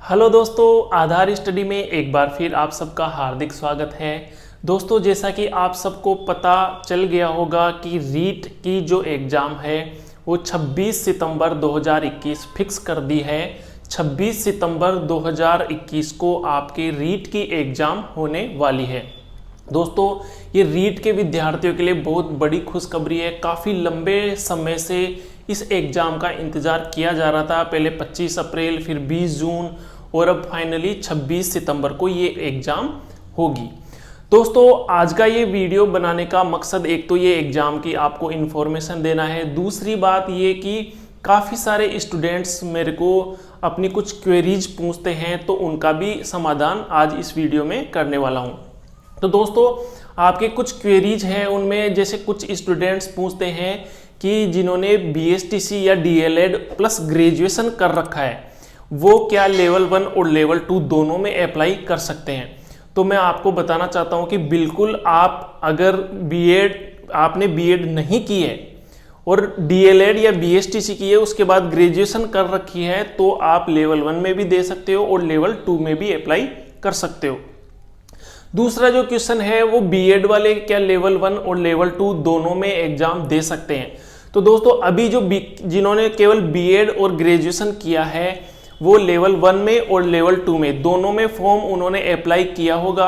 Hello दोस्तों, आधार study में एक बार फिर आप सबका हार्दिक स्वागत है। दोस्तों, जैसा कि आप सबको पता चल गया होगा कि रीट की जो एग्ज़ाम है वो 26 सितंबर 2021 फिक्स कर दी है। 26 सितंबर 2021 को आपके रीट की एग्ज़ाम होने वाली है। दोस्तों, ये रीट के विद्यार्थियों के लिए बहुत बड़ी खुशखबरी है। काफ़ी लंबे समय से इस एग्ज़ाम का इंतज़ार किया जा रहा था। पहले 25 अप्रैल, फिर 20 जून और अब फाइनली 26 सितंबर को ये एग्ज़ाम होगी। दोस्तों, आज का ये वीडियो बनाने का मकसद एक तो ये एग्ज़ाम की आपको इन्फॉर्मेशन देना है। दूसरी बात ये कि काफ़ी सारे स्टूडेंट्स मेरे को अपनी कुछ क्वेरीज पूछते हैं, तो उनका भी समाधान आज इस वीडियो में करने वाला हूँ। तो दोस्तों, आपके कुछ क्वेरीज हैं, उनमें जैसे कुछ स्टूडेंट्स पूछते हैं कि जिन्होंने बीएसटीसी या डीएलएड प्लस ग्रेजुएशन कर रखा है वो क्या लेवल 1 और लेवल 2 दोनों में अप्लाई कर सकते हैं। तो मैं आपको बताना चाहता हूं कि बिल्कुल आप अगर आपने बीएड नहीं की है और डीएलएड या बीएसटीसी की है, उसके बाद ग्रेजुएशन कर रखी है, तो आप लेवल 1 में भी दे सकते हो और लेवल 2 में भी अप्लाई कर सकते हो। दूसरा जो क्वेश्चन है वो बीएड वाले क्या लेवल 1 और लेवल 2 दोनों में एग्जाम दे सकते हैं। तो दोस्तों, अभी जो जिन्होंने केवल बीएड और ग्रेजुएशन किया है वो लेवल 1 में और लेवल 2 में दोनों में फॉर्म उन्होंने अप्लाई किया होगा,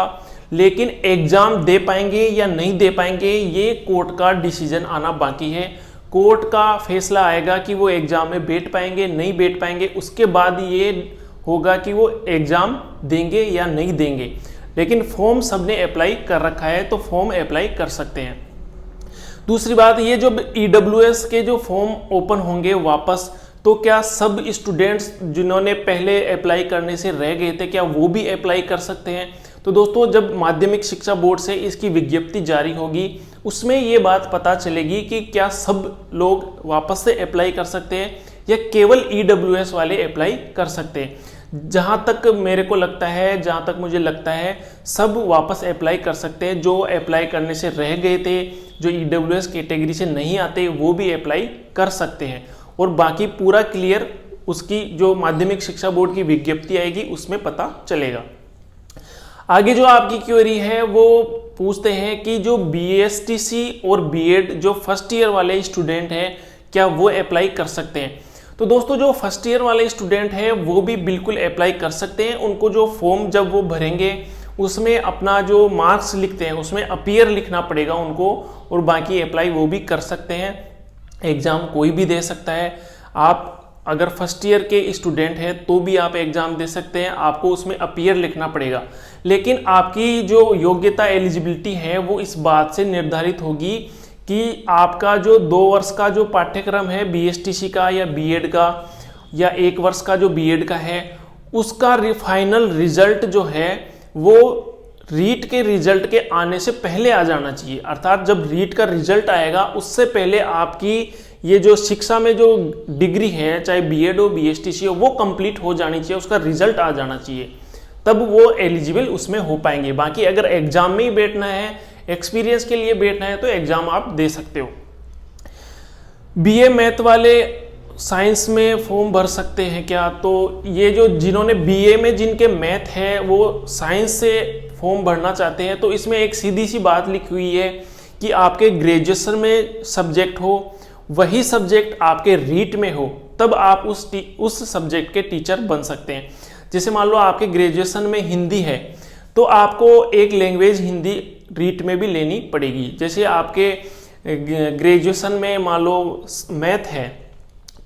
लेकिन एग्जाम दे पाएंगे या नहीं दे पाएंगे ये कोर्ट का डिसीजन आना बाकी है। कोर्ट का फैसला आएगा कि वो एग्जाम में बैठ पाएंगे नहीं बैठ पाएंगे, उसके बाद ये होगा कि वो एग्जाम देंगे या नहीं देंगे। लेकिन फॉर्म सबने अप्लाई कर रखा है तो फॉर्म अप्लाई कर सकते हैं। दूसरी बात, ये जो ईडब्ल्यूएस के जो फॉर्म ओपन होंगे वापस, तो क्या सब स्टूडेंट्स जिन्होंने पहले अप्लाई करने से रह गए थे क्या वो भी अप्लाई कर सकते हैं। तो दोस्तों, जब माध्यमिक शिक्षा बोर्ड से इसकी विज्ञप्ति जारी होगी उसमें ये बात पता चलेगी कि क्या सब लोग वापस से अप्लाई कर सकते हैं या केवल ईडब्ल्यूएस वाले अप्लाई कर सकते हैं। जहाँ तक मेरे को लगता है, जहाँ तक मुझे लगता है, सब वापस अप्लाई कर सकते हैं। जो अप्लाई करने से रह गए थे, जो ईडब्ल्यूएस कैटेगरी से नहीं आते, वो भी अप्लाई कर सकते हैं। और बाकी पूरा क्लियर उसकी जो माध्यमिक शिक्षा बोर्ड की विज्ञप्ति आएगी उसमें पता चलेगा। आगे जो आपकी क्वेरी है वो पूछते हैं कि जो बीएसटीसी और बीएड जो फर्स्ट ईयर वाले स्टूडेंट हैं क्या वो अप्लाई कर सकते हैं। तो दोस्तों, जो फर्स्ट ईयर वाले स्टूडेंट हैं वो भी बिल्कुल अप्लाई कर सकते हैं। उनको जो फॉर्म जब वो भरेंगे उसमें अपना जो मार्क्स लिखते हैं उसमें अपीयर लिखना पड़ेगा उनको, और बाकी अप्लाई वो भी कर सकते हैं। एग्ज़ाम कोई भी दे सकता है। आप अगर फर्स्ट ईयर के स्टूडेंट हैं तो भी आप एग्ज़ाम दे सकते हैं, आपको उसमें अपीयर लिखना पड़ेगा। लेकिन आपकी जो योग्यता एलिजिबिलिटी है वो इस बात से निर्धारित होगी कि आपका जो 2 वर्ष का जो पाठ्यक्रम है बीएसटीसी का या बीएड का, या 1 वर्ष का जो बीएड का है, उसका फाइनल रिजल्ट जो है वो रीट के रिजल्ट के आने से पहले आ जाना चाहिए। अर्थात जब रीट का रिजल्ट आएगा उससे पहले आपकी ये जो शिक्षा में जो डिग्री है, चाहे बीएड हो बीएसटीसी हो, वो कंप्लीट हो जानी चाहिए, उसका रिजल्ट आ जाना चाहिए, तब वो एलिजिबल उसमें हो पाएंगे। बाकी अगर एग्जाम में ही बैठना है, एक्सपीरियंस के लिए बैठना है, तो एग्जाम आप दे सकते हो। बीए मैथ वाले साइंस में फॉर्म भर सकते हैं क्या। तो ये जो जिन्होंने बीए में जिनके मैथ है वो साइंस से फॉर्म भरना चाहते हैं, तो इसमें एक सीधी सी बात लिखी हुई है कि आपके ग्रेजुएशन में सब्जेक्ट हो, वही सब्जेक्ट आपके रीट में हो, तब आप उस सब्जेक्ट के टीचर बन सकते हैं। जैसे मान लो आपके ग्रेजुएशन में हिंदी है तो आपको एक लैंग्वेज हिंदी रीट में भी लेनी पड़ेगी। जैसे आपके ग्रेजुएशन में मान लो मैथ है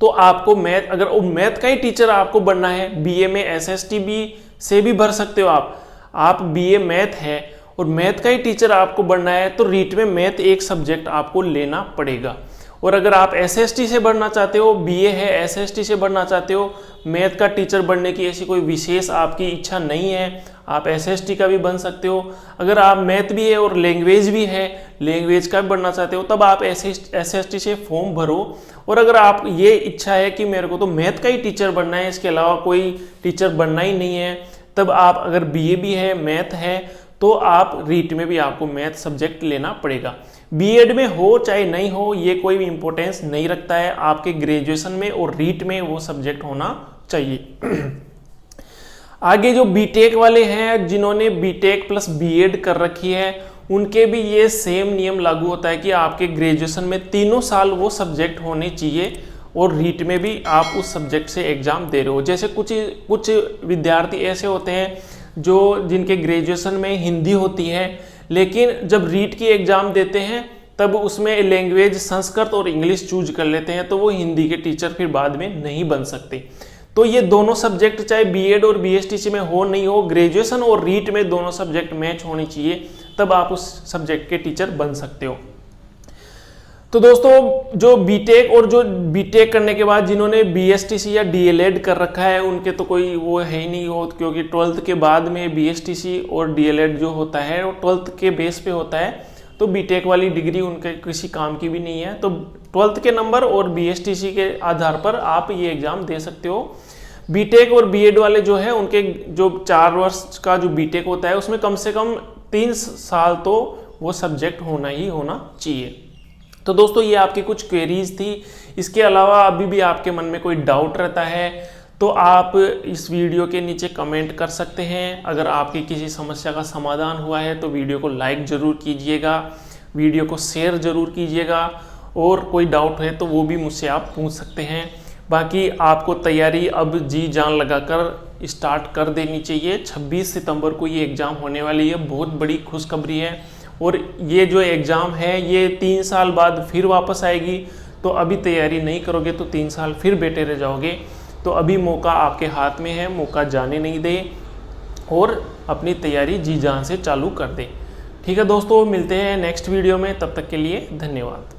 तो आपको मैथ, अगर मैथ का ही टीचर आपको बनना है, बीए में एसएसटी भी से भी भर सकते हो आप बीए मैथ है और मैथ का ही टीचर आपको बनना है तो रीट में मैथ एक सब्जेक्ट आपको लेना पड़ेगा। और अगर आप एसएसटी से बढ़ना चाहते हो, बीए है एसएसटी से बढ़ना चाहते हो, मैथ का टीचर बनने की ऐसी कोई विशेष आपकी इच्छा नहीं है, आप एसएसटी का भी बन सकते हो। अगर आप मैथ भी है और लैंग्वेज भी है, लैंग्वेज का भी बनना चाहते हो, तब आप एसएसटी से फॉर्म भरो। और अगर आप ये इच्छा है कि मेरे को तो मैथ का ही टीचर बनना है, इसके अलावा कोई टीचर बनना ही नहीं है, तब आप अगर बीए भी है मैथ है तो आप रीट में भी आपको मैथ सब्जेक्ट लेना पड़ेगा। बीएड में हो चाहे नहीं हो ये कोई भी इंपॉर्टेंस नहीं रखता है, आपके ग्रेजुएशन में और रीट में वो सब्जेक्ट होना चाहिए। आगे जो बीटेक वाले हैं, जिन्होंने बीटेक प्लस बीएड कर रखी है, उनके भी ये सेम नियम लागू होता है कि आपके ग्रेजुएशन में तीनों साल वो सब्जेक्ट होने चाहिए और रीट में भी आप उस सब्जेक्ट से एग्ज़ाम दे रहे हो। जैसे कुछ विद्यार्थी ऐसे होते हैं जिनके ग्रेजुएशन में हिंदी होती है, लेकिन जब रीट की एग्ज़ाम देते हैं तब उसमें लैंग्वेज संस्कृत और इंग्लिश चूज कर लेते हैं, तो वो हिंदी के टीचर फिर बाद में नहीं बन सकते। तो ये दोनों सब्जेक्ट चाहे बीएड और बीएसटीसी में हो नहीं हो, ग्रेजुएशन और रीट में दोनों सब्जेक्ट मैच होनी चाहिए, तब आप उस सब्जेक्ट के टीचर बन सकते हो। तो दोस्तों, जो बीटेक और जो बीटेक करने के बाद जिन्होंने बीएसटीसी या डीएलएड कर रखा है, उनके तो कोई वो है ही नहीं हो, क्योंकि 12th के बाद में बीएसटीसी और डीएलएड जो होता है वो 12th के बेस पे होता है, तो बीटेक वाली डिग्री उनके किसी काम की भी नहीं है। तो 12th के नंबर और बीएसटीसी के आधार पर आप ये एग्ज़ाम दे सकते हो। बीटेक और बीएड वाले जो है, उनके जो 4 वर्ष का जो बीटेक होता है उसमें कम से कम 3 साल तो वो सब्जेक्ट होना ही होना चाहिए। तो दोस्तों, ये आपकी कुछ क्वेरीज थी। इसके अलावा अभी भी आपके मन में कोई डाउट रहता है तो आप इस वीडियो के नीचे कमेंट कर सकते हैं। अगर आपकी किसी समस्या का समाधान हुआ है तो वीडियो को लाइक ज़रूर कीजिएगा, वीडियो को शेयर ज़रूर कीजिएगा, और कोई डाउट है तो वो भी मुझसे आप पूछ सकते हैं। बाकी आपको तैयारी अब जी जान लगाकर स्टार्ट कर देनी चाहिए। 26 सितंबर को ये एग्ज़ाम होने वाली है, बहुत बड़ी खुशखबरी है। और ये जो एग्ज़ाम है ये 3 साल बाद फिर वापस आएगी, तो अभी तैयारी नहीं करोगे तो 3 साल फिर बैठे रह जाओगे। तो अभी मौका आपके हाथ में है, मौका जाने नहीं दे और अपनी तैयारी जी जान से चालू कर दे। ठीक है दोस्तों, मिलते हैं नेक्स्ट वीडियो में, तब तक के लिए धन्यवाद।